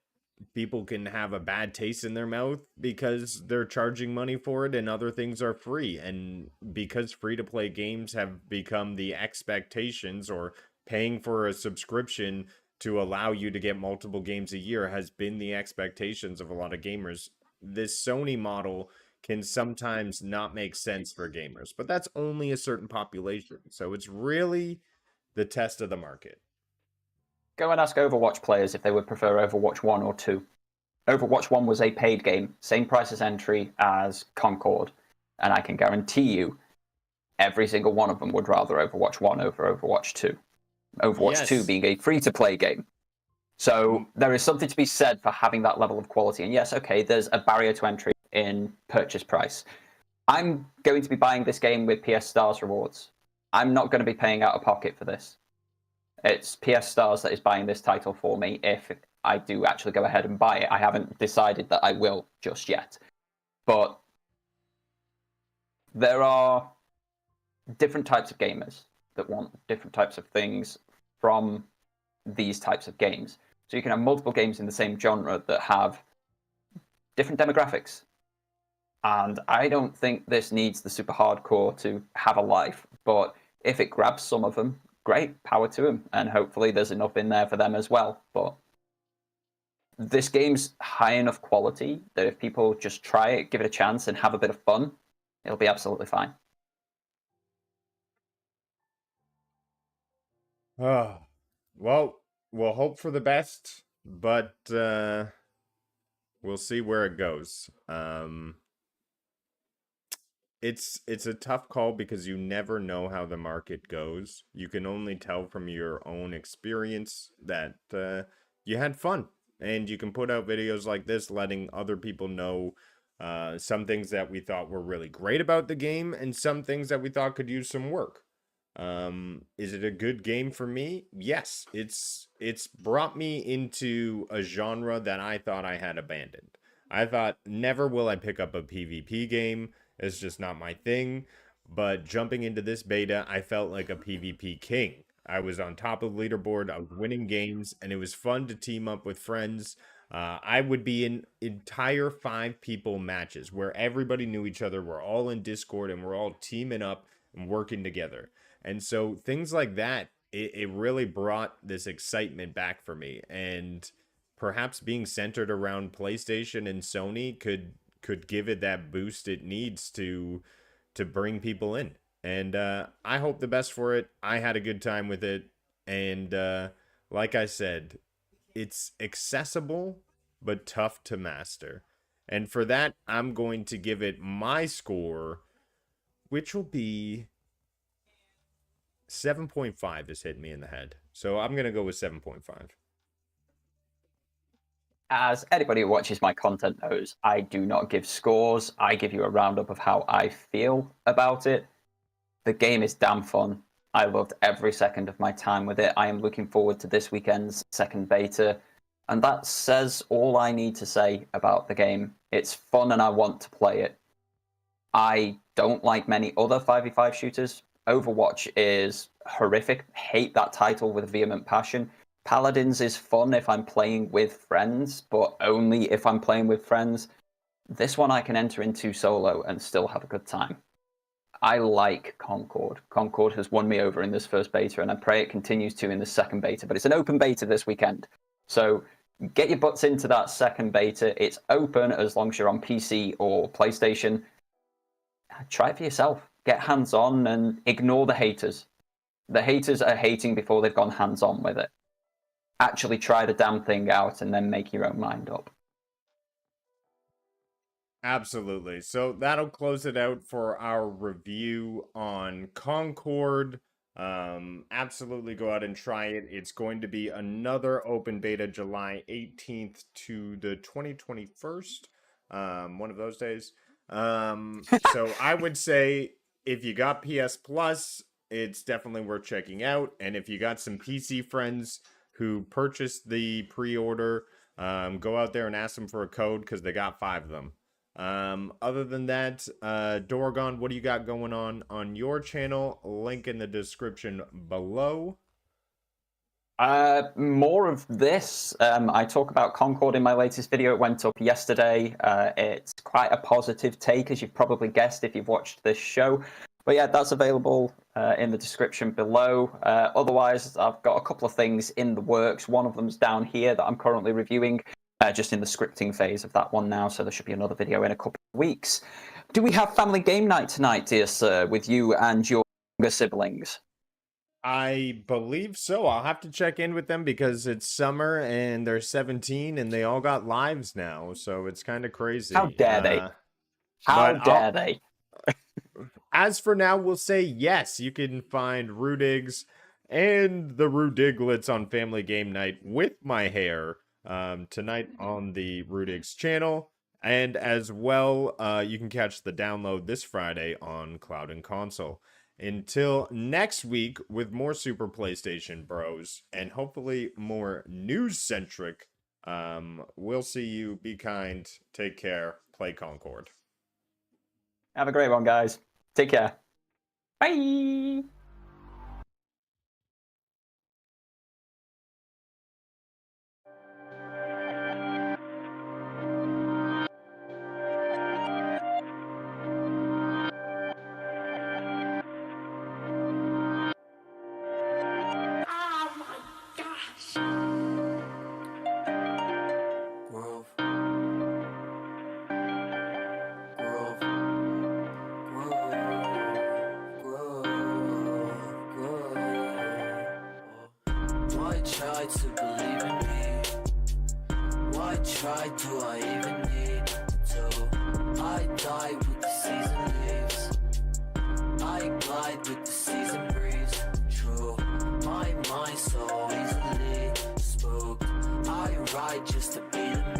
people can have a bad taste in their mouth because they're charging money for it and other things are free. And because free to play games have become the expectations, or paying for a subscription to allow you to get multiple games a year has been the expectations of a lot of gamers, this Sony model can sometimes not make sense for gamers, but that's only a certain population. So it's really the test of the market. Go and ask Overwatch players if they would prefer Overwatch 1 or 2. Overwatch 1 was a paid game, same price as entry as Concord, and I can guarantee you every single one of them would rather Overwatch 1 over Overwatch 2. Overwatch 2 being a free-to-play game. So there is something to be said for having that level of quality. And yes, okay, there's a barrier to entry in purchase price. I'm going to be buying this game with PS Stars rewards. I'm not going to be paying out of pocket for this. It's PS Stars that is buying this title for me if I do actually go ahead and buy it. I haven't decided that I will just yet. But there are different types of gamers that want different types of things from these types of games. So you can have multiple games in the same genre that have different demographics. And I don't think this needs the super hardcore to have a life. But if it grabs some of them, great, power to them. And hopefully there's enough in there for them as well. But this game's high enough quality that if people just try it, give it a chance, and have a bit of fun, it'll be absolutely fine. Well, we'll hope for the best, but we'll see where it goes. It's a tough call because you never know how the market goes. You can only tell from your own experience that you had fun, and you can put out videos like this letting other people know some things that we thought were really great about the game and some things that we thought could use some work. Is it a good game for me? Yes, it's brought me into a genre that I thought I had abandoned. I thought never will I pick up a PvP game. It's just not my thing. But jumping into this beta, I felt like a PvP king. I was on top of the leaderboard, I was winning games, and it was fun to team up with friends. I would be in entire 5-people matches where everybody knew each other. We're all in Discord and we're all teaming up and working together. And so things like that, it really brought this excitement back for me. And perhaps being centered around PlayStation and Sony could give it that boost it needs to bring people in. And I hope the best for it. I had a good time with it, and like I said, it's accessible but tough to master. And for that, I'm going to give it my score, which will be 7.5 is hitting me in the head. So I'm going to go with 7.5. As anybody who watches my content knows, I do not give scores. I give you a roundup of how I feel about it. The game is damn fun. I loved every second of my time with it. I am looking forward to this weekend's second beta. And that says all I need to say about the game. It's fun and I want to play it. I don't like many other 5v5 shooters. Overwatch is horrific. Hate that title with vehement passion. Paladins is fun if I'm playing with friends, but only if I'm playing with friends. This one I can enter into solo and still have a good time. I like Concord. Concord has won me over in this first beta, and I pray it continues to in the second beta, but it's an open beta this weekend. So get your butts into that second beta. It's open as long as you're on PC or PlayStation. Try it for yourself. Get hands-on and ignore the haters. The haters are hating before they've gone hands-on with it. Actually try the damn thing out and then make your own mind up. Absolutely. So that'll close it out for our review on Concord. Absolutely go out and try it. It's going to be another open beta July 18th to the 2021st. One of those days. So I would say if you got PS Plus, it's definitely worth checking out. And if you got some PC friends who purchased the pre-order, go out there and ask them for a code because they got 5 of them. Other than that, Dorgon, what do you got going on your channel? Link in the description below. More of this. I talk about Concord in my latest video. It went up yesterday. It's quite a positive take, as you've probably guessed if you've watched this show. But yeah, that's available in the description below. Otherwise, I've got a couple of things in the works. One of them's down here that I'm currently reviewing, just in the scripting phase of that one now. So there should be another video in a couple of weeks. Do we have family game night tonight, dear sir, with you and your younger siblings? I believe so. I'll have to check in with them because it's summer and they're 17 and they all got lives now. So it's kind of crazy. How dare they? How dare they? As for now, we'll say yes. You can find Rudigs and the Rudiglets on Family Game Night with my hair tonight on the Rudigs channel. And as well, you can catch the download this Friday on Cloud&Console. Until next week with more Super PlayStation Bros and hopefully more news-centric, we'll see you. Be kind. Take care. Play Concord. Have a great one, guys. Take care. Bye. Try to believe in me. Why try do I even need to? I die with the season leaves. I glide with the season breeze. True, my mind so easily spooked. I ride just to be the